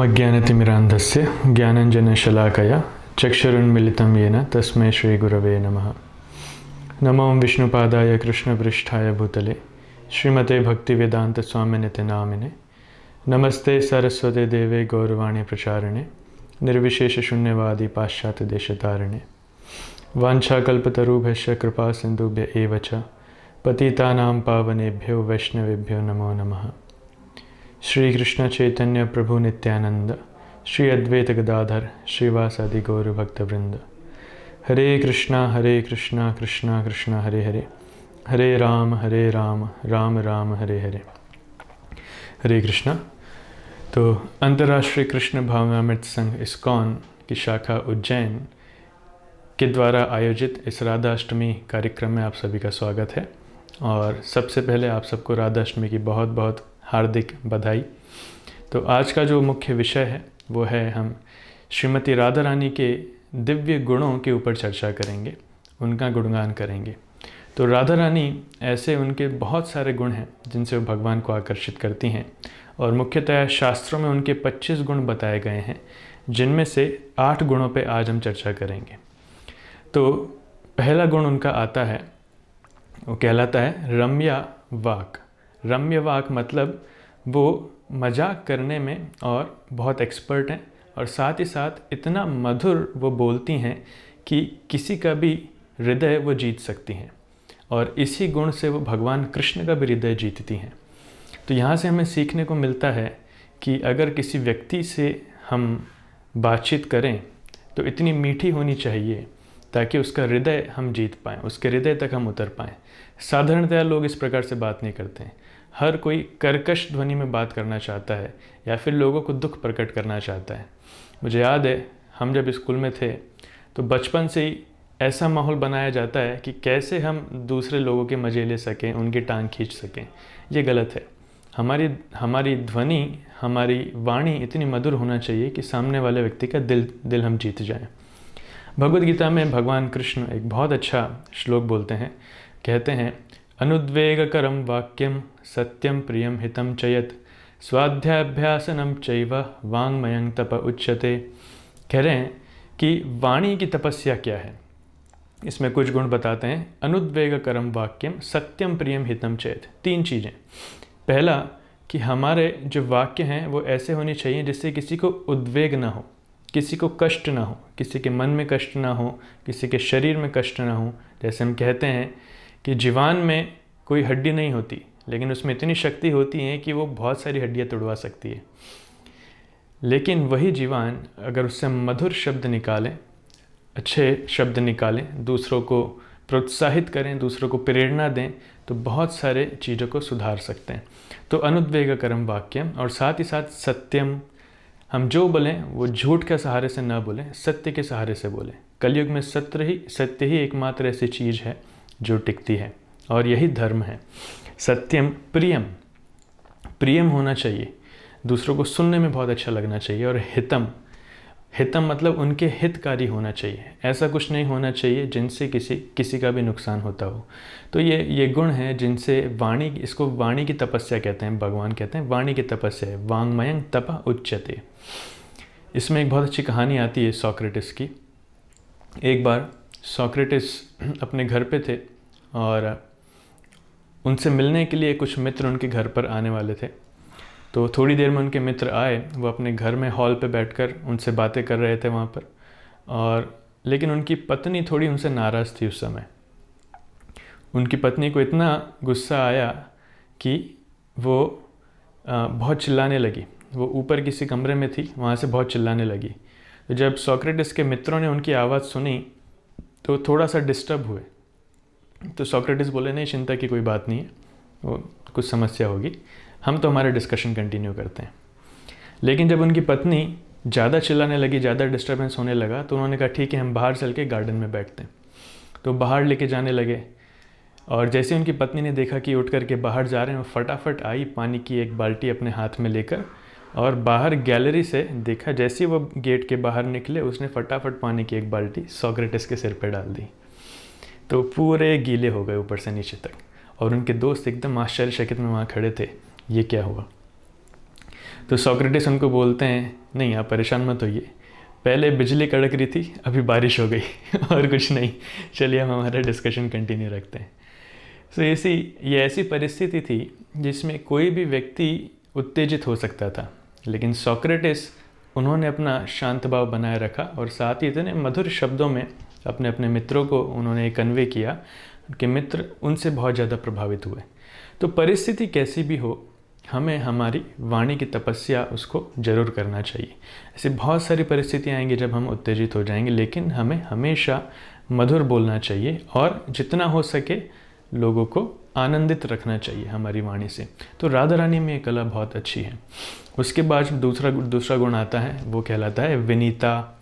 ओम अज्ञानतिमिरान्धस्य ज्ञानञ्जनशलाकया चक्षुरुन्मिलितं येन तस्मै श्रीगुरवे नमः। नमो विष्णुपादाय कृष्णपृष्ठाय भूतले श्रीमते भक्तिवेदान्तस्वामिनिति नामिने। नमस्ते सरस्वते देवे गौरवाणी प्रचारिणे निर्विशेषशून्यवादी पाश्चात्यदेशतारिणे। वाञ्छाकल्पतरुभ्यश्च कृपा सिन्धुभ्य एव च पतितानां पावनेभ्यो वैष्णवेभ्यो नमो नमः। श्री कृष्ण चैतन्य प्रभु नित्यानंद, श्री अद्वैत गदाधर श्रीवासादि गौर भक्तवृंद। हरे कृष्णा कृष्णा कृष्णा हरे हरे, हरे राम राम राम हरे हरे। हरे कृष्णा। तो अंतर्राष्ट्रीय कृष्ण भावनामृत संघ इस्कॉन की शाखा उज्जैन के द्वारा आयोजित इस राधाष्टमी कार्यक्रम में आप सभी का स्वागत है। और सबसे पहले आप सबको राधाष्टमी की बहुत बहुत हार्दिक बधाई। तो आज का जो मुख्य विषय है वो है, हम श्रीमती राधा रानी के दिव्य गुणों के ऊपर चर्चा करेंगे, उनका गुणगान करेंगे। तो राधा रानी ऐसे उनके बहुत सारे गुण हैं जिनसे वो भगवान को आकर्षित करती हैं, और मुख्यतः शास्त्रों में उनके 25 गुण बताए गए हैं, जिनमें से 8 गुणों पे आज हम चर्चा करेंगे। तो पहला गुण उनका आता है, वो कहलाता है रम्या वाक। रम्य वाक मतलब वो मजाक करने में और बहुत एक्सपर्ट हैं, और साथ ही साथ इतना मधुर वो बोलती हैं कि किसी का भी हृदय वो जीत सकती हैं, और इसी गुण से वो भगवान कृष्ण का भी हृदय जीतती हैं। तो यहाँ से हमें सीखने को मिलता है कि अगर किसी व्यक्ति से हम बातचीत करें तो इतनी मीठी होनी चाहिए ताकि उसका हृदय हम जीत पाएँ, उसके हृदय तक हम उतर पाएँ। साधारणतया लोग इस प्रकार से बात नहीं करते हैं। हर कोई कर्कश ध्वनि में बात करना चाहता है या फिर लोगों को दुख प्रकट करना चाहता है। मुझे याद है, हम जब स्कूल में थे तो बचपन से ही ऐसा माहौल बनाया जाता है कि कैसे हम दूसरे लोगों के मज़े ले सकें, उनकी टांग खींच सकें। ये गलत है। हमारी ध्वनि, हमारी वाणी इतनी मधुर होना चाहिए कि सामने वाले व्यक्ति का दिल हम जीत जाएं। भगवद गीता में भगवान कृष्ण एक बहुत अच्छा श्लोक बोलते हैं। कहते हैं, अनुद्वेगकरं वाक्यम सत्यम प्रियम हितम चयत स्वाध्याभ्यासनम चैव वाङ्मयं तप उच्यते। कह रहे हैं कि वाणी की तपस्या क्या है। इसमें कुछ गुण बताते हैं। अनुद्वेगकरं वाक्यम सत्यम प्रियम हितम चयत। 3 चीज़ें। पहला कि हमारे जो वाक्य हैं वो ऐसे होने चाहिए जिससे किसी को उद्वेग ना हो, किसी को कष्ट ना हो, किसी के मन में कष्ट ना हो, किसी के शरीर में कष्ट ना हो। जैसे हम कहते हैं कि जीवान में कोई हड्डी नहीं होती, लेकिन उसमें इतनी शक्ति होती है कि वो बहुत सारी हड्डियाँ तोड़वा सकती है। लेकिन वही जीवान अगर उससे मधुर शब्द निकालें, अच्छे शब्द निकालें, दूसरों को प्रोत्साहित करें, दूसरों को प्रेरणा दें, तो बहुत सारे चीज़ों को सुधार सकते हैं। तो अनुद्वेगकरम वाक्यम, और साथ ही साथ सत्यम। हम जो बोलें वो झूठ के सहारे से ना बोलें, सत्य के सहारे से बोलें। कलयुग में सत्य ही एकमात्र ऐसी चीज़ है जो टिकती है, और यही धर्म है। सत्यम प्रियम, प्रियम होना चाहिए, दूसरों को सुनने में बहुत अच्छा लगना चाहिए। और हितम, हितम मतलब उनके हितकारी होना चाहिए। ऐसा कुछ नहीं होना चाहिए जिनसे किसी का भी नुकसान होता हो। तो ये गुण हैं जिनसे वाणी, इसको वाणी की तपस्या कहते हैं। भगवान कहते हैं वाणी की तपस्या है, वाङ्मयं तप उच्यते। इसमें एक बहुत अच्छी कहानी आती है सोक्रेटिस की। एक बार सोक्रेटिस अपने घर पे थे और उनसे मिलने के लिए कुछ मित्र उनके घर पर आने वाले थे। तो थोड़ी देर में उनके मित्र आए। वो अपने घर में हॉल पे बैठकर उनसे बातें कर रहे थे वहाँ पर, और लेकिन उनकी पत्नी थोड़ी उनसे नाराज़ थी उस समय। उनकी पत्नी को इतना गुस्सा आया कि वो बहुत चिल्लाने लगी। वो ऊपर किसी कमरे में थी, वहाँ से बहुत चिल्लाने लगी। तो जब सोक्रेटिस के मित्रों ने उनकी आवाज़ सुनी तो थोड़ा सा डिस्टर्ब हुए। तो सोक्रेटिस बोले, नहीं, चिंता की कोई बात नहीं है, वो कुछ समस्या होगी, हम तो हमारा डिस्कशन कंटिन्यू करते हैं। लेकिन जब उनकी पत्नी ज़्यादा चिल्लाने लगी, ज़्यादा डिस्टर्बेंस होने लगा, तो उन्होंने कहा ठीक है, हम बाहर चल के गार्डन में बैठते हैं। तो बाहर लेके जाने लगे, और जैसे उनकी पत्नी ने देखा कि उठ करके बाहर जा रहे हैं, वो फटाफट आई पानी की एक बाल्टी अपने हाथ में लेकर, और बाहर गैलरी से देखा, जैसे वो गेट के बाहर निकले, उसने फटाफट पानी की एक बाल्टी सोक्रेटिस के सिर पर डाल दी। तो पूरे गीले हो गए ऊपर से नीचे तक, और उनके दोस्त एकदम आश्चर्यचकित में वहाँ खड़े थे, ये क्या हुआ। तो सोक्रेटिस उनको बोलते हैं नहीं, आप परेशान मत होइए, पहले बिजली कड़क रही थी, अभी बारिश हो गई और कुछ नहीं। चलिए हम हमारा डिस्कशन कंटिन्यू रखते हैं। सो ये ऐसी परिस्थिति थी जिसमें कोई भी व्यक्ति उत्तेजित हो सकता था, लेकिन सोक्रेटिस उन्होंने अपना शांत भाव बनाए रखा और साथ ही इतने मधुर शब्दों में अपने अपने मित्रों को उन्होंने कन्वे किया कि मित्र उनसे बहुत ज़्यादा प्रभावित हुए। तो परिस्थिति कैसी भी हो, हमें हमारी वाणी की तपस्या उसको ज़रूर करना चाहिए। ऐसी बहुत सारी परिस्थितियाँ आएंगी जब हम उत्तेजित हो जाएंगे, लेकिन हमें हमेशा मधुर बोलना चाहिए और जितना हो सके लोगों को आनंदित रखना चाहिए हमारी वाणी से। तो राधा रानी में ये कला बहुत अच्छी है। उसके बाद दूसरा गुण आता है, वो कहलाता है विनीता।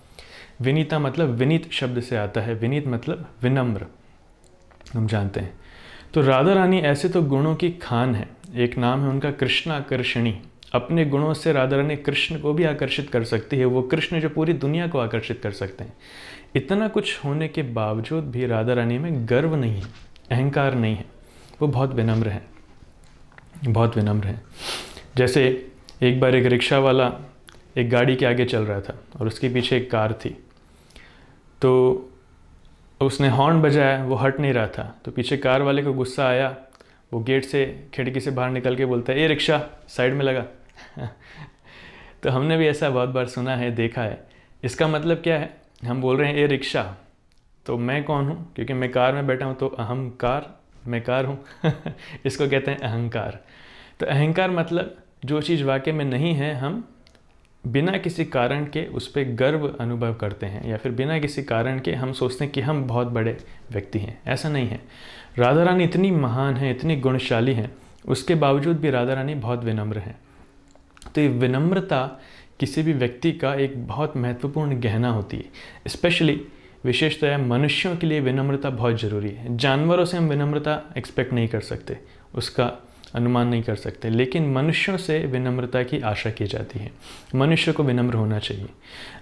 विनीता मतलब विनीत शब्द से आता है, विनीत मतलब विनम्र, हम जानते हैं। तो राधा रानी ऐसे तो गुणों की खान है, एक नाम है उनका कृष्णाकर्षणी। अपने गुणों से राधा रानी कृष्ण को भी आकर्षित कर सकती है, वो कृष्ण जो पूरी दुनिया को आकर्षित कर सकते हैं। इतना कुछ होने के बावजूद भी राधा रानी में गर्व नहीं है, अहंकार नहीं है, वो बहुत विनम्र है, बहुत विनम्र है। जैसे एक बार एक रिक्शा वाला एक गाड़ी के आगे चल रहा था और उसके पीछे एक कार थी, तो उसने हॉर्न बजाया, वो हट नहीं रहा था। तो पीछे कार वाले को गुस्सा आया, वो गेट से खिड़की से बाहर निकल के बोलता है, ए रिक्शा साइड में लगा। तो हमने भी ऐसा बहुत बार सुना है, देखा है। इसका मतलब क्या है, हम बोल रहे हैं ए रिक्शा, तो मैं कौन हूँ, क्योंकि मैं कार में बैठा हूँ तो अहंकार, मैं कार हूँ। इसको कहते हैं अहंकार। तो अहंकार मतलब जो चीज़ वाकई में नहीं है, हम बिना किसी कारण के उस पर गर्व अनुभव करते हैं, या फिर बिना किसी कारण के हम सोचते हैं कि हम बहुत बड़े व्यक्ति हैं। ऐसा नहीं है। राधा रानी इतनी महान है, इतनी गुणशाली हैं, उसके बावजूद भी राधा रानी बहुत विनम्र हैं। तो ये विनम्रता किसी भी व्यक्ति का एक बहुत महत्वपूर्ण गहना होती है। स्पेशली विशेषतः मनुष्यों के लिए विनम्रता बहुत ज़रूरी है। जानवरों से हम विनम्रता एक्सपेक्ट नहीं कर सकते, उसका अनुमान नहीं कर सकते, लेकिन मनुष्यों से विनम्रता की आशा की जाती है। मनुष्य को विनम्र होना चाहिए।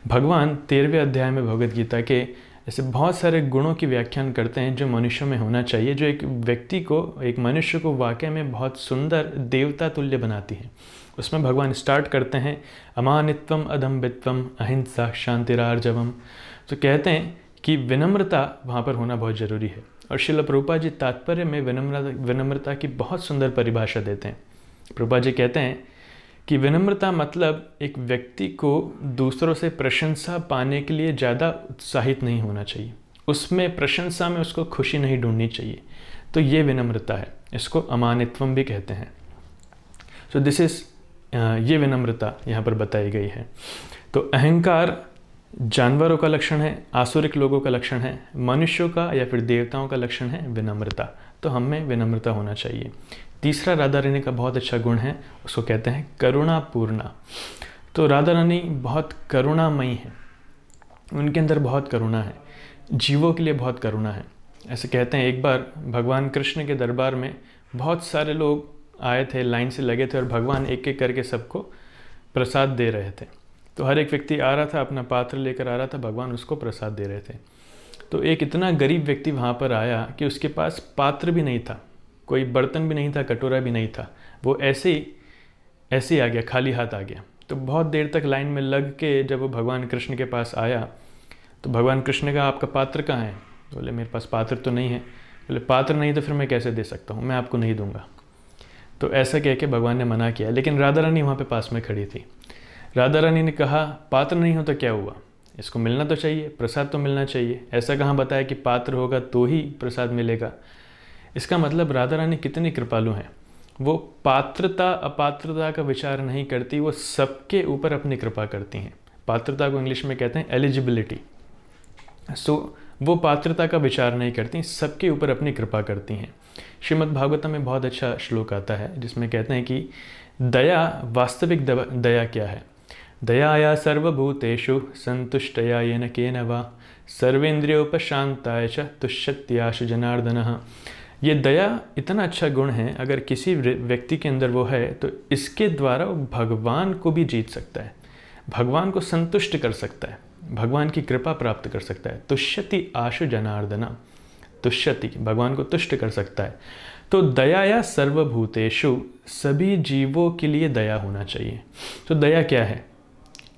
भगवान 13वें अध्याय में भगवद गीता के ऐसे बहुत सारे गुणों की व्याख्यान करते हैं जो मनुष्यों में होना चाहिए, जो एक व्यक्ति को, एक मनुष्य को वाकई में बहुत सुंदर देवता तुल्य बनाती है। उसमें भगवान स्टार्ट करते हैं, अमानित्वम अदम्भित्वम अहिंसा शांतिरार्जवम। तो कहते हैं कि विनम्रता वहाँ पर होना बहुत ज़रूरी है। और श्रील प्रभुपाद जी तात्पर्य में विनम्रता की बहुत सुंदर परिभाषा देते हैं। प्रभुपाद जी कहते हैं कि विनम्रता मतलब एक व्यक्ति को दूसरों से प्रशंसा पाने के लिए ज़्यादा उत्साहित नहीं होना चाहिए, उसमें प्रशंसा में उसको खुशी नहीं ढूंढनी चाहिए। तो ये विनम्रता है, इसको अमानित्वम भी कहते हैं। सो दिस इज़, ये विनम्रता यहाँ पर बताई गई है। तो अहंकार जानवरों का लक्षण है, आसुरिक लोगों का लक्षण है, मनुष्यों का या फिर देवताओं का लक्षण है विनम्रता। तो हम में विनम्रता होना चाहिए। तीसरा राधा रानी का बहुत अच्छा गुण है, उसको कहते हैं करुणापूर्णा। तो राधा रानी बहुत करुणामयी है, उनके अंदर बहुत करुणा है, जीवों के लिए बहुत करुणा है। ऐसे कहते हैं एक बार भगवान कृष्ण के दरबार में बहुत सारे लोग आए थे, लाइन से लगे थे, और भगवान एक एक करके सबको प्रसाद दे रहे थे। तो हर एक व्यक्ति आ रहा था, अपना पात्र लेकर आ रहा था, भगवान उसको प्रसाद दे रहे थे। तो एक इतना गरीब व्यक्ति वहाँ पर आया कि उसके पास पात्र भी नहीं था, कोई बर्तन भी नहीं था, कटोरा भी नहीं था। वो ऐसे ही आ गया, खाली हाथ आ गया। तो बहुत देर तक लाइन में लग के जब वो भगवान कृष्ण के पास आया तो भगवान कृष्ण का, आपका पात्र कहाँ है? बोले मेरे पास पात्र तो नहीं है। बोले पात्र नहीं तो फिर मैं कैसे दे सकता हूँ, मैं आपको नहीं दूंगा। तो ऐसा कह के भगवान ने मना किया, लेकिन राधा रानी वहाँ पे पास में खड़ी थी। राधा रानी ने कहा पात्र नहीं हो तो क्या हुआ, इसको मिलना तो चाहिए, प्रसाद तो मिलना चाहिए। ऐसा कहाँ बताया कि पात्र होगा तो ही प्रसाद मिलेगा। इसका मतलब राधा रानी कितनी कृपालु हैं। वो पात्रता अपात्रता का विचार नहीं करती, वो सबके ऊपर अपनी कृपा करती हैं। पात्रता को इंग्लिश में कहते हैं एलिजिबिलिटी। सो वो पात्रता का विचार नहीं करती, सबके ऊपर अपनी कृपा करती हैं। श्रीमद् भागवतम में बहुत अच्छा श्लोक आता है जिसमें कहते हैं कि दया, वास्तविक दया क्या है? दयाया सर्वभूतेषु संतुष्टया येन केन वा सर्वेन्द्रियोपशांताय च तुष्यत्याशु जनार्दनः। ये दया इतना अच्छा गुण है, अगर किसी व्यक्ति के अंदर वो है तो इसके द्वारा वो भगवान को भी जीत सकता है, भगवान को संतुष्ट कर सकता है, भगवान की कृपा प्राप्त कर सकता है। तुष्यति आशु जनार्दना, तुष्यति भगवान को तुष्ट कर सकता है। तो दया या सर्वभूतेषु, सभी जीवों के लिए दया होना चाहिए। तो दया क्या है?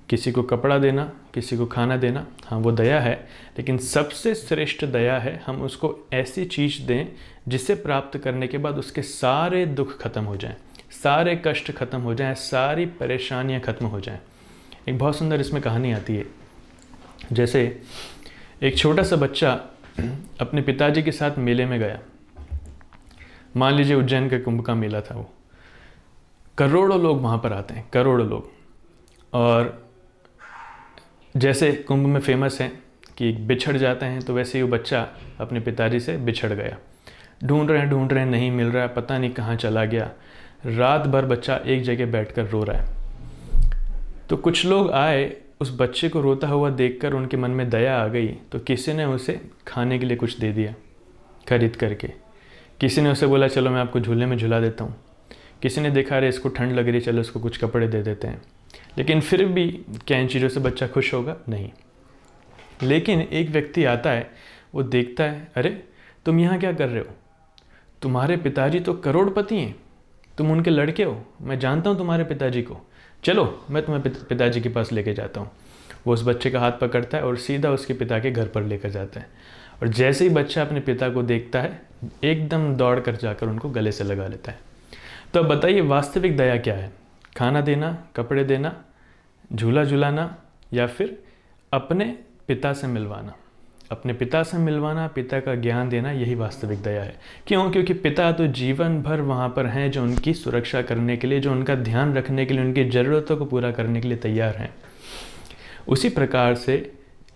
किसी को कपड़ा देना, किसी को खाना देना, हाँ वो दया है, लेकिन सबसे श्रेष्ठ दया है हम उसको ऐसी चीज़ दें जिसे प्राप्त करने के बाद उसके सारे दुख खत्म हो जाएं, सारे कष्ट खत्म हो जाएं, सारी परेशानियां खत्म हो जाएं। एक बहुत सुंदर इसमें कहानी आती है। जैसे एक छोटा सा बच्चा अपने पिताजी के साथ मेले में गया। मान लीजिए उज्जैन के कुंभ का मेला था, वो करोड़ों लोग वहाँ पर आते हैं, करोड़ों लोग। और जैसे कुंभ में फेमस है कि बिछड़ जाते हैं, तो वैसे ही वो बच्चा अपने पिताजी से बिछड़ गया। ढूंढ रहे हैं नहीं मिल रहा है, पता नहीं कहाँ चला गया। रात भर बच्चा एक जगह बैठकर रो रहा है। तो कुछ लोग आए, उस बच्चे को रोता हुआ देखकर उनके मन में दया आ गई, तो किसी ने उसे खाने के लिए कुछ दे दिया खरीद करके। किसी ने उसे बोला चलो मैं आपको झूले में झुला देता हूँ। किसी ने देखा अरे इसको ठंड लग रही, चलो इसको कुछ कपड़े दे देते हैं। लेकिन फिर भी क्या इन चीज़ों से बच्चा खुश होगा? नहीं। लेकिन एक व्यक्ति आता है, वो देखता है अरे तुम यहाँ क्या कर रहे हो, तुम्हारे पिताजी तो करोड़पति हैं, तुम उनके लड़के हो, मैं जानता हूँ तुम्हारे पिताजी को, चलो मैं तुम्हें पिताजी के पास लेके जाता हूँ। वो उस बच्चे का हाथ पकड़ता है और सीधा उसके पिता के घर पर लेकर जाता है। और जैसे ही बच्चा अपने पिता को देखता है, एकदम दौड़ कर जाकर उनको गले से लगा लेता है। तो अब बताइए वास्तविक दया क्या है? खाना देना, कपड़े देना, झूला झुलाना, या फिर अपने पिता से मिलवाना? अपने पिता से मिलवाना, पिता का ज्ञान देना, यही वास्तविक दया है। क्यों? क्योंकि पिता तो जीवन भर वहाँ पर हैं, जो उनकी सुरक्षा करने के लिए, जो उनका ध्यान रखने के लिए, उनकी ज़रूरतों को पूरा करने के लिए तैयार हैं। उसी प्रकार से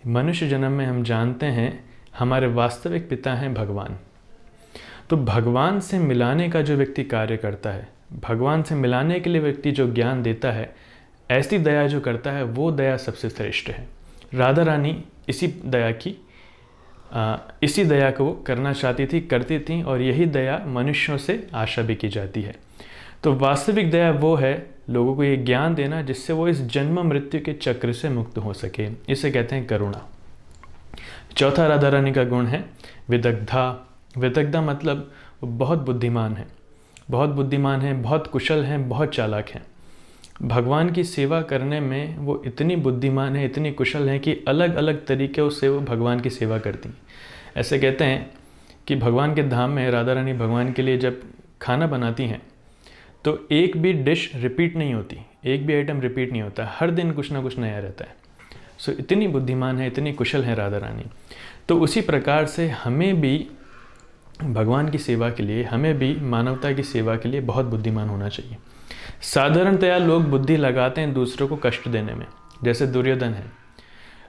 मनुष्य जन्म में हम जानते हैं हमारे वास्तविक पिता हैं भगवान। तो भगवान से मिलाने का जो व्यक्ति कार्य करता है, भगवान से मिलाने के लिए व्यक्ति जो ज्ञान देता है, ऐसी दया जो करता है, वो दया सबसे श्रेष्ठ है। राधा रानी इसी दया को करना चाहती थी, करती थी, और यही दया मनुष्यों से आशा भी की जाती है। तो वास्तविक दया वो है लोगों को ये ज्ञान देना जिससे वो इस जन्म मृत्यु के चक्र से मुक्त हो सके। इसे कहते हैं करुणा। चौथा राधा रानी का गुण है विदग्धा। विदग्धा मतलब वो बहुत बुद्धिमान है, बहुत बुद्धिमान है, बहुत कुशल हैं, बहुत चालाक हैं। भगवान की सेवा करने में वो इतनी बुद्धिमान है, इतनी कुशल हैं कि अलग अलग तरीक़ों से वो भगवान की सेवा करती हैं। ऐसे कहते हैं कि भगवान के धाम में राधा रानी भगवान के लिए जब खाना बनाती हैं तो एक भी डिश रिपीट नहीं होती, एक भी आइटम रिपीट नहीं होता, हर दिन कुछ ना कुछ नया रहता है। सो इतनी बुद्धिमान है, इतनी कुशल है राधा रानी। तो उसी प्रकार से हमें भी भगवान की सेवा के लिए, हमें भी मानवता की सेवा के लिए बहुत बुद्धिमान होना चाहिए। साधारणतया लोग बुद्धि लगाते हैं दूसरों को कष्ट देने में। जैसे दुर्योधन है,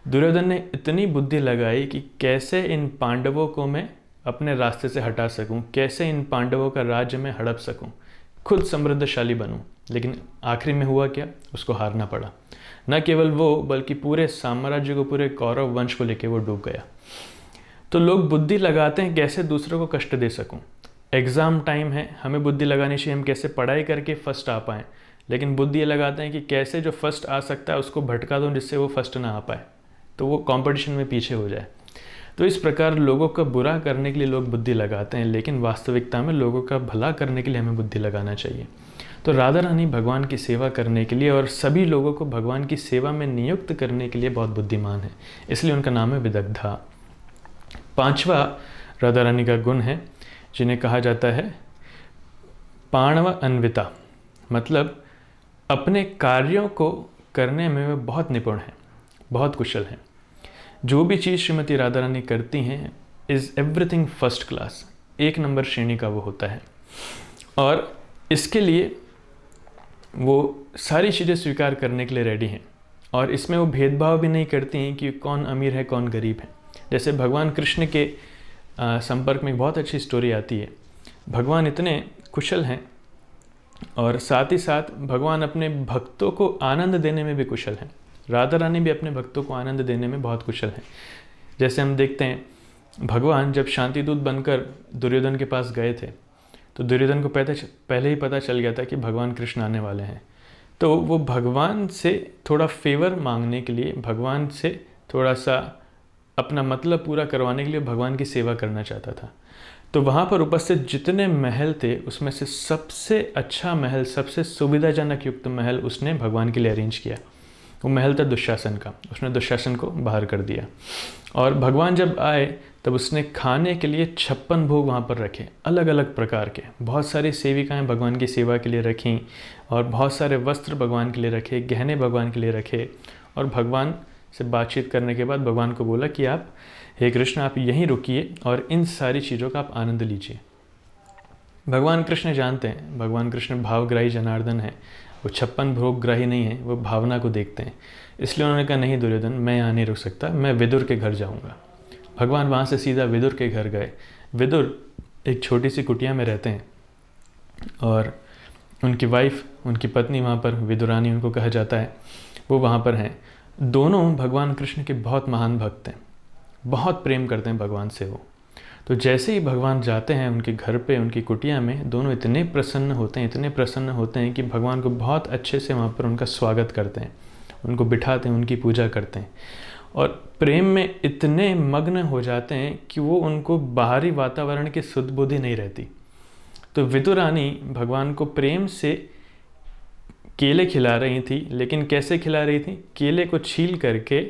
दुर्योधन ने इतनी बुद्धि लगाई कि कैसे इन पांडवों को मैं अपने रास्ते से हटा सकूं, कैसे इन पांडवों का राज्य में हड़प सकूं, खुद समृद्धशाली बनूं। लेकिन आखिरी में हुआ क्या? उसको हारना पड़ा। न केवल वो, बल्कि पूरे साम्राज्य को, पूरे कौरव वंश को लेकर वो डूब गया। तो लोग बुद्धि लगाते हैं कैसे दूसरों को कष्ट दे सकूं। एग्ज़ाम टाइम है, हमें बुद्धि लगानी चाहिए हम कैसे पढ़ाई करके फर्स्ट आ पाएँ। लेकिन बुद्धि ये लगाते हैं कि कैसे जो फर्स्ट आ सकता है उसको भटका दूं जिससे वो फर्स्ट ना आ पाए, तो वो कंपटीशन में पीछे हो जाए। तो इस प्रकार लोगों का बुरा करने के लिए लोग बुद्धि लगाते हैं, लेकिन वास्तविकता में लोगों का भला करने के लिए हमें बुद्धि लगाना चाहिए। तो राधा रानी भगवान की सेवा करने के लिए और सभी लोगों को भगवान की सेवा में नियुक्त करने के लिए बहुत बुद्धिमान है, इसलिए उनका नाम है विदग्धा। पांचवा राधा रानी का गुण है जिन्हें कहा जाता है पाणव अन्विता, मतलब अपने कार्यों को करने में वे बहुत निपुण हैं, बहुत कुशल हैं। जो भी चीज़ श्रीमती राधा रानी करती हैं इज़ एवरीथिंग फर्स्ट क्लास, एक नंबर श्रेणी का वो होता है। और इसके लिए वो सारी चीज़ें स्वीकार करने के लिए रेडी हैं, और इसमें वो भेदभाव भी नहीं करती हैं कि कौन अमीर है कौन गरीब है। जैसे भगवान कृष्ण के संपर्क में एक बहुत अच्छी स्टोरी आती है। भगवान इतने कुशल हैं और साथ ही साथ भगवान अपने भक्तों को आनंद देने में भी कुशल हैं। राधा रानी भी अपने भक्तों को आनंद देने में बहुत कुशल हैं। जैसे हम देखते हैं भगवान जब शांतिदूत बनकर दुर्योधन के पास गए थे तो दुर्योधन को पहले ही पता चल गया था कि भगवान कृष्ण आने वाले हैं। तो वो भगवान से थोड़ा फेवर मांगने के लिए, भगवान से थोड़ा सा अपना मतलब पूरा करवाने के लिए भगवान की सेवा करना चाहता था। तो वहाँ पर उपस्थित जितने महल थे उसमें से सबसे अच्छा महल, सबसे सुविधाजनक युक्त महल उसने भगवान के लिए अरेंज किया। वो महल था दुशासन का, उसने दुशासन को बाहर कर दिया। और भगवान जब आए तब उसने खाने के लिए 56 भोग वहाँ पर रखे, अलग अलग प्रकार के। बहुत सारी सेविकाएं भगवान की सेवा के लिए रखीं, और बहुत सारे वस्त्र भगवान के लिए रखे, गहने भगवान के लिए रखे। और भगवान से बातचीत करने के बाद भगवान को बोला कि आप, हे कृष्ण, आप यहीं रुकिए और इन सारी चीज़ों का आप आनंद लीजिए। भगवान कृष्ण जानते हैं, भगवान कृष्ण भावग्राही जनार्दन है, वो 56 भोगग्राही नहीं है, वो भावना को देखते हैं। इसलिए उन्होंने कहा, नहीं दुर्योधन, मैं यहाँ नहीं रुक सकता, मैं विदुर के घर जाऊँगा। भगवान वहाँ से सीधा विदुर के घर गए। विदुर एक छोटी सी कुटिया में रहते हैं, और उनकी वाइफ, उनकी पत्नी वहाँ पर, विदुरानी उनको कहा जाता है, वो वहाँ पर हैं। दोनों भगवान कृष्ण के बहुत महान भक्त हैं, बहुत प्रेम करते हैं भगवान से वो। तो जैसे ही भगवान जाते हैं उनके घर पे, उनकी कुटिया में, दोनों इतने प्रसन्न होते हैं, इतने प्रसन्न होते हैं कि भगवान को बहुत अच्छे से वहाँ पर उनका स्वागत करते हैं, उनको बिठाते हैं, उनकी पूजा करते हैं, और प्रेम में इतने मग्न हो जाते हैं कि वो उनको बाहरी वातावरण की सुध बुद्धि नहीं रहती। तो विदुरानी भगवान को प्रेम से केले खिला रही थी, लेकिन कैसे खिला रही थी? केले को छील करके,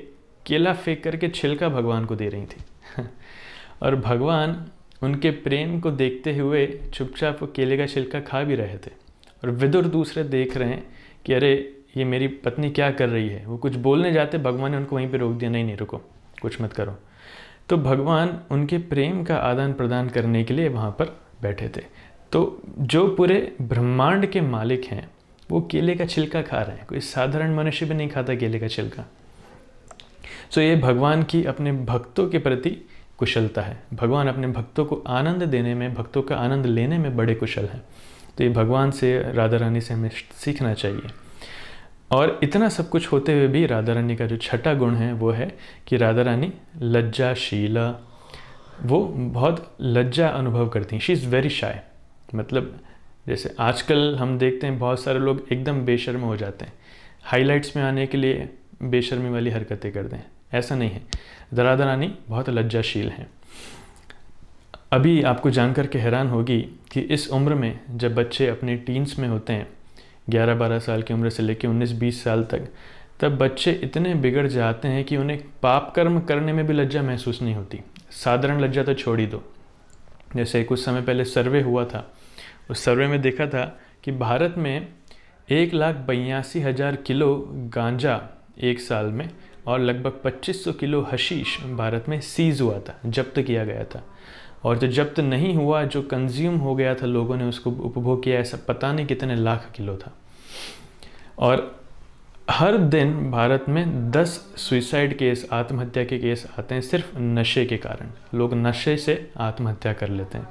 केला फेंक करके छिलका भगवान को दे रही थी और भगवान उनके प्रेम को देखते हुए चुपचाप वो केले का छिलका खा भी रहे थे। और विदुर दूसरे देख रहे हैं कि अरे ये मेरी पत्नी क्या कर रही है। वो कुछ बोलने जाते, भगवान ने उनको वहीं पे रोक दिया, नहीं नहीं रुको, कुछ मत करो। तो भगवान उनके प्रेम का आदान प्रदान करने के लिए वहाँ पर बैठे थे। तो जो पूरे ब्रह्मांड के मालिक हैं वो केले का छिलका खा रहे हैं। कोई साधारण मनुष्य भी नहीं खाता केले का छिलका। सो ये भगवान की अपने भक्तों के प्रति कुशलता है। भगवान अपने भक्तों को आनंद देने में, भक्तों का आनंद लेने में बड़े कुशल हैं। तो ये भगवान से, राधा रानी से हमें सीखना चाहिए। और इतना सब कुछ होते हुए भी राधा रानी का जो छठा गुण है वो है कि राधा रानी लज्जाशीला, वो बहुत लज्जा अनुभव करती हैं। She is very shy. मतलब जैसे आजकल हम देखते हैं बहुत सारे लोग एकदम बेशर्म हो जाते हैं, हाइलाइट्स में आने के लिए बेशर्मी वाली हरकतें करते हैं। ऐसा नहीं है, राधा रानी बहुत लज्जाशील हैं। अभी आपको जानकर के हैरान होगी कि इस उम्र में जब बच्चे अपने टीन्स में होते हैं, 11-12 साल की उम्र से लेकर 19-20 साल तक, तब बच्चे इतने बिगड़ जाते हैं कि उन्हें पाप कर्म करने में भी लज्जा महसूस नहीं होती। साधारण लज्जा तो छोड़ ही दो। जैसे कुछ समय पहले सर्वे हुआ था, उस सर्वे में देखा था कि भारत में 1,82,000 किलो गांजा एक साल में और लगभग 2500 किलो हशीश भारत में सीज हुआ था, जब्त किया गया था। और जो जब्त नहीं हुआ, जो कंज्यूम हो गया था, लोगों ने उसको उपभोग किया, ऐसा पता नहीं कितने लाख किलो था। और हर दिन भारत में 10 सुइसाइड केस, आत्महत्या के केस आते हैं सिर्फ नशे के कारण। लोग नशे से आत्महत्या कर लेते हैं।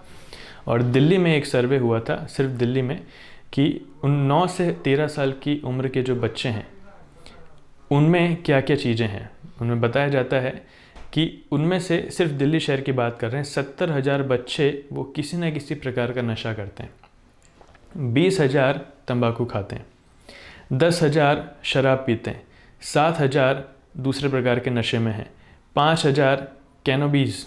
और दिल्ली में एक सर्वे हुआ था, सिर्फ दिल्ली में, कि उन 9 से 13 साल की उम्र के जो बच्चे हैं उनमें क्या क्या चीज़ें हैं। उनमें बताया जाता है कि उनमें से, सिर्फ दिल्ली शहर की बात कर रहे हैं, 70,000 बच्चे वो किसी न किसी प्रकार का नशा करते हैं। 20,000 तंबाकू खाते हैं, 10,000 शराब पीते हैं, 7,000 दूसरे प्रकार के नशे में हैं, 5,000 कैनोबीज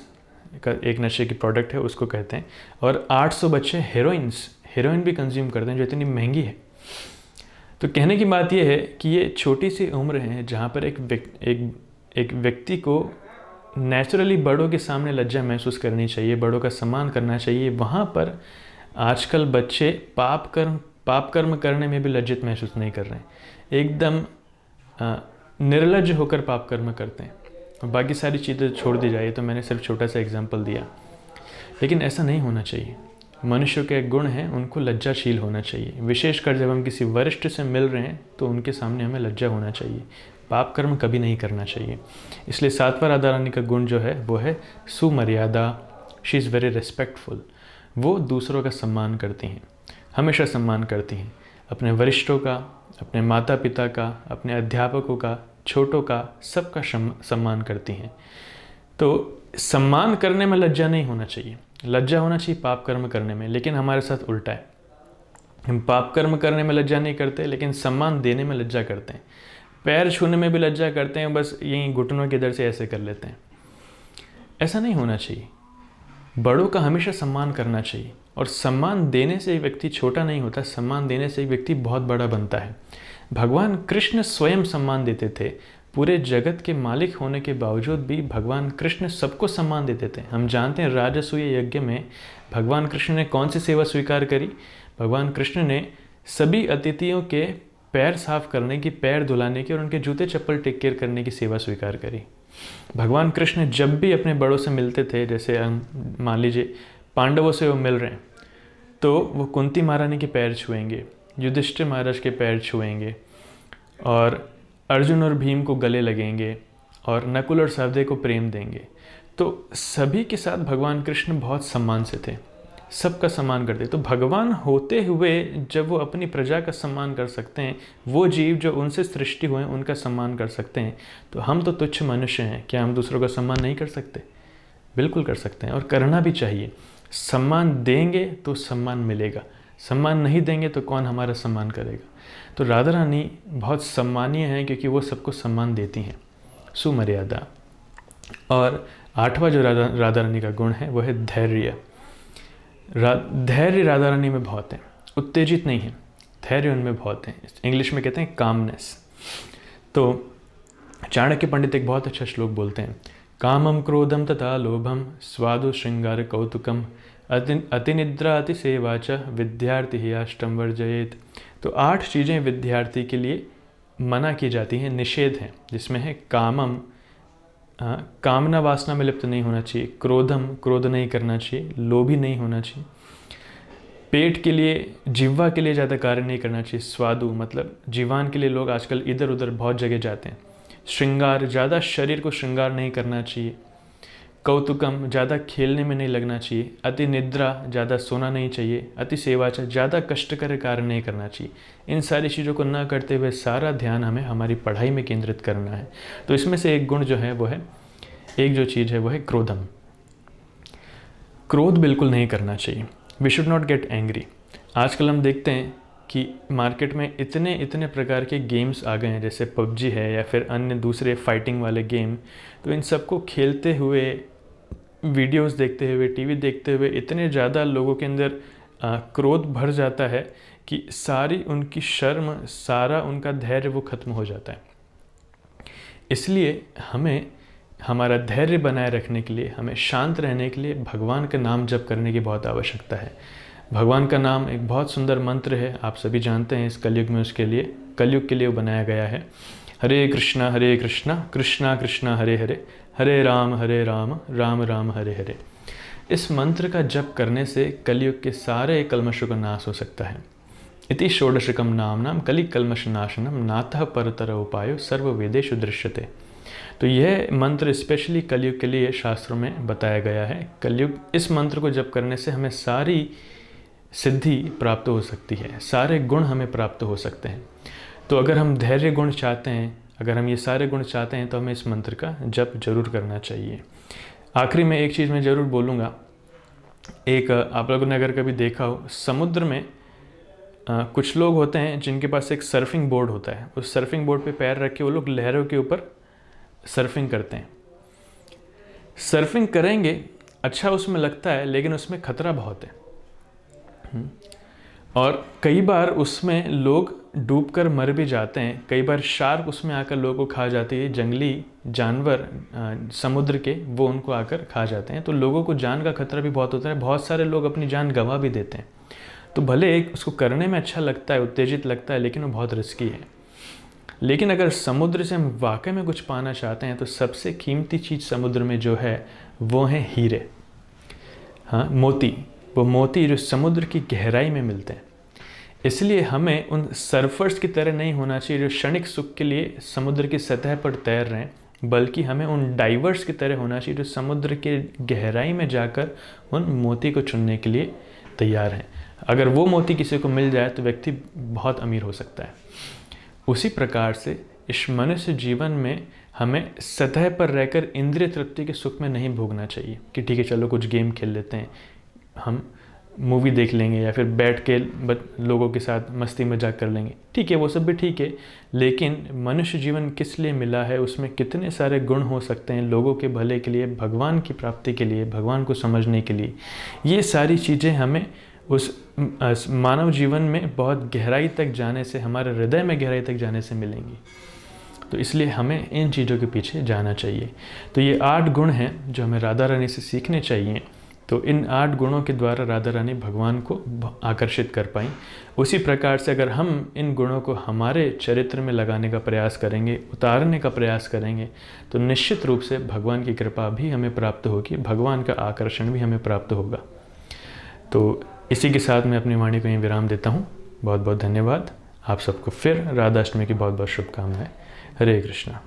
का एक नशे की प्रोडक्ट है उसको कहते हैं, और 800 बच्चे हेरोइन भी कंज्यूम करते हैं, जो इतनी महंगी है। तो कहने की बात यह है कि ये छोटी सी उम्र है जहाँ पर एक व्यक्ति को नेचुरली बड़ों के सामने लज्जा महसूस करनी चाहिए, बड़ों का सम्मान करना चाहिए। वहाँ पर आजकल बच्चे पाप कर्म करने में भी लज्जित महसूस नहीं कर रहे हैं, एकदम निर्लज्ज होकर पाप कर्म करते हैं। बाकी सारी चीज़ें छोड़ दी जाए, तो मैंने सिर्फ छोटा सा एग्जाम्पल दिया, लेकिन ऐसा नहीं होना चाहिए। मनुष्य के गुण हैं, उनको लज्जाशील होना चाहिए। विशेषकर जब हम किसी वरिष्ठ से मिल रहे हैं तो उनके सामने हमें लज्जा होना चाहिए। पाप कर्म कभी नहीं करना चाहिए। इसलिए 7वां राधा रानी का गुण जो है वो है सुमर्यादा। She is very respectful. वो दूसरों का सम्मान करती हैं, हमेशा सम्मान करती हैं, अपने वरिष्ठों का, अपने माता पिता का, अपने अध्यापकों का, छोटों का, सबका सम्मान करती हैं। तो सम्मान करने में लज्जा नहीं होना चाहिए। लज्जा होना चाहिए पाप कर्म करने में, लेकिन हमारे साथ उल्टा है। हम पाप कर्म करने में लज्जा नहीं करते, लेकिन सम्मान देने में लज्जा करते हैं। पैर छूने में भी लज्जा करते हैं, बस यहीं घुटनों के इधर से ऐसे कर लेते हैं। ऐसा नहीं होना चाहिए। बड़ों का हमेशा सम्मान करना चाहिए, और सम्मान देने से एक व्यक्ति छोटा नहीं होता, सम्मान देने से एक व्यक्ति बहुत बड़ा बनता है। भगवान कृष्ण स्वयं सम्मान देते थे। पूरे जगत के मालिक होने के बावजूद भी भगवान कृष्ण सबको सम्मान देते थे। हम जानते हैं राजसूय यज्ञ में भगवान कृष्ण ने कौन सी सेवा स्वीकार करी? भगवान कृष्ण ने सभी अतिथियों के पैर साफ करने की, पैर धुलाने की और उनके जूते चप्पल टेक केयर करने की सेवा स्वीकार करी। भगवान कृष्ण जब भी अपने बड़ों से मिलते थे, जैसे मान लीजिए पांडवों से वो मिल रहे हैं, तो वो कुंती महारानी के पैर छुएंगे, युधिष्ठिर महाराज के पैर छुएंगे और अर्जुन और भीम को गले लगेंगे और नकुल और सहदेव को प्रेम देंगे। तो सभी के साथ भगवान कृष्ण बहुत सम्मान से थे, सबका सम्मान करते। तो भगवान होते हुए जब वो अपनी प्रजा का सम्मान कर सकते हैं, वो जीव जो उनसे सृष्टि हुए हैं उनका सम्मान कर सकते हैं, तो हम तो तुच्छ मनुष्य हैं, क्या हम दूसरों का सम्मान नहीं कर सकते? बिल्कुल कर सकते हैं और करना भी चाहिए। सम्मान देंगे तो सम्मान मिलेगा, सम्मान नहीं देंगे तो कौन हमारा सम्मान करेगा? तो राधा रानी बहुत सम्मानीय हैं क्योंकि वो सबको सम्मान देती हैं, सुमर्यादा। और 8वां जो राधा रानी का गुण है वो है धैर्य। धैर्य राधा रानी में बहुत है, उत्तेजित नहीं है, धैर्य उनमें बहुत है। इंग्लिश में कहते हैं कामनेस। तो चाणक्य पंडित एक बहुत अच्छा श्लोक बोलते हैं, कामम क्रोधम तथा लोभम स्वादु श्रृंगार कौतुकम अतिनिद्रा अतिसेवा च विद्यार्थी ही अष्टम वर्जयेत। तो 8 चीज़ें विद्यार्थी के लिए मना की जाती हैं, निषेध हैं, जिसमें है कामम, कामना वासना में लिप्त नहीं होना चाहिए, क्रोधम, क्रोध नहीं करना चाहिए, लोभी नहीं होना चाहिए, पेट के लिए, जिह्वा के लिए ज़्यादा कार्य नहीं करना चाहिए, स्वादु मतलब जीवान के लिए लोग आजकल इधर उधर बहुत जगह जाते हैं, श्रृंगार, ज़्यादा शरीर को श्रृंगार नहीं करना चाहिए, कौतुकम, ज़्यादा खेलने में नहीं लगना चाहिए, अति निद्रा, ज़्यादा सोना नहीं चाहिए, अति सेवाच, ज़्यादा कष्टकर कार्य नहीं करना चाहिए। इन सारी चीज़ों को न करते हुए सारा ध्यान हमें हमारी पढ़ाई में केंद्रित करना है। तो इसमें से एक गुण जो है वो है, एक जो चीज़ है वो है क्रोधम। क्रोध बिल्कुल नहीं करना चाहिए, we should not get angry. आजकल हम देखते हैं कि मार्केट में इतने प्रकार के गेम्स आ गए हैं, जैसे पबजी है या फिर अन्य दूसरे फाइटिंग वाले गेम। तो इन सबको खेलते हुए, वीडियोस देखते हुए, टीवी देखते हुए इतने ज़्यादा लोगों के अंदर क्रोध भर जाता है कि सारी उनकी शर्म, सारा उनका धैर्य वो खत्म हो जाता है। इसलिए हमें हमारा धैर्य बनाए रखने के लिए, हमें शांत रहने के लिए भगवान का नाम जप करने की बहुत आवश्यकता है। भगवान का नाम एक बहुत सुंदर मंत्र है, आप सभी जानते हैं। इस कलयुग में उसके लिए, कलयुग के लिए वो बनाया गया है। हरे कृष्णा कृष्णा कृष्णा हरे हरे, हरे राम राम राम हरे हरे। इस मंत्र का जप करने से कलयुग के सारे कल्मशों का नाश हो सकता है। इति षोडशकम नाम कलि कल्मश नाशनम नातः परतर उपायो सर्व वेदेषु दृश्यते। तो यह मंत्र स्पेशली कलयुग के लिए शास्त्रों में बताया गया है। कलयुग, इस मंत्र को जप करने से हमें सारी सिद्धि प्राप्त हो सकती है, सारे गुण हमें प्राप्त हो सकते हैं। तो अगर हम धैर्य गुण चाहते हैं, अगर हम ये सारे गुण चाहते हैं, तो हमें इस मंत्र का जप जरूर करना चाहिए। आखिरी में एक चीज़ मैं ज़रूर बोलूँगा, एक आप लोगों ने अगर कभी देखा हो, समुद्र में कुछ लोग होते हैं जिनके पास एक सर्फिंग बोर्ड होता है। उस सर्फिंग बोर्ड पे पैर रख के वो लोग लहरों के ऊपर सर्फिंग करते हैं। सर्फिंग करेंगे, अच्छा उसमें लगता है, लेकिन उसमें खतरा बहुत है और कई बार उसमें लोग डूबकर मर भी जाते हैं। कई बार शार्क उसमें आकर लोगों को खा जाती है, जंगली जानवर समुद्र के, वो उनको आकर खा जाते हैं। तो लोगों को जान का खतरा भी बहुत होता है, बहुत सारे लोग अपनी जान गंवा भी देते हैं। तो भले एक उसको करने में अच्छा लगता है, उत्तेजित लगता है, लेकिन वो बहुत रिस्की है। लेकिन अगर समुद्र से हम वाकई में कुछ पाना चाहते हैं, तो सबसे कीमती चीज़ समुद्र में जो है वो है हीरे, हाँ, मोती। वो मोती जो समुद्र की गहराई में मिलते हैं। इसलिए हमें उन सर्फर्स की तरह नहीं होना चाहिए जो क्षणिक सुख के लिए समुद्र की सतह पर तैर रहे हैं, बल्कि हमें उन डाइवर्स की तरह होना चाहिए जो समुद्र के गहराई में जाकर उन मोती को चुनने के लिए तैयार हैं। अगर वो मोती किसी को मिल जाए तो व्यक्ति बहुत अमीर हो सकता है। उसी प्रकार से इस मनुष्य जीवन में हमें सतह पर रहकर इंद्रिय तृप्ति के सुख में नहीं भोगना चाहिए कि ठीक है चलो कुछ गेम खेल लेते हैं, हम मूवी देख लेंगे या फिर बैठ के लोगों के साथ मस्ती मजाक कर लेंगे। ठीक है, वो सब भी ठीक है, लेकिन मनुष्य जीवन किस लिए मिला है, उसमें कितने सारे गुण हो सकते हैं लोगों के भले के लिए, भगवान की प्राप्ति के लिए, भगवान को समझने के लिए। ये सारी चीज़ें हमें उस मानव जीवन में बहुत गहराई तक जाने से, हमारे हृदय में गहराई तक जाने से मिलेंगी। तो इसलिए हमें इन चीज़ों के पीछे जाना चाहिए। तो ये 8 गुण हैं जो हमें राधा रानी से सीखने चाहिए। तो इन 8 गुणों के द्वारा राधा रानी भगवान को आकर्षित कर पाई। उसी प्रकार से अगर हम इन गुणों को हमारे चरित्र में लगाने का प्रयास करेंगे, उतारने का प्रयास करेंगे, तो निश्चित रूप से भगवान की कृपा भी हमें प्राप्त होगी, भगवान का आकर्षण भी हमें प्राप्त होगा। तो इसी के साथ मैं अपनी वाणी को यहीं विराम देता हूँ। बहुत बहुत धन्यवाद। आप सबको फिर राधाष्टमी की बहुत बहुत शुभकामनाएं। हरे कृष्णा।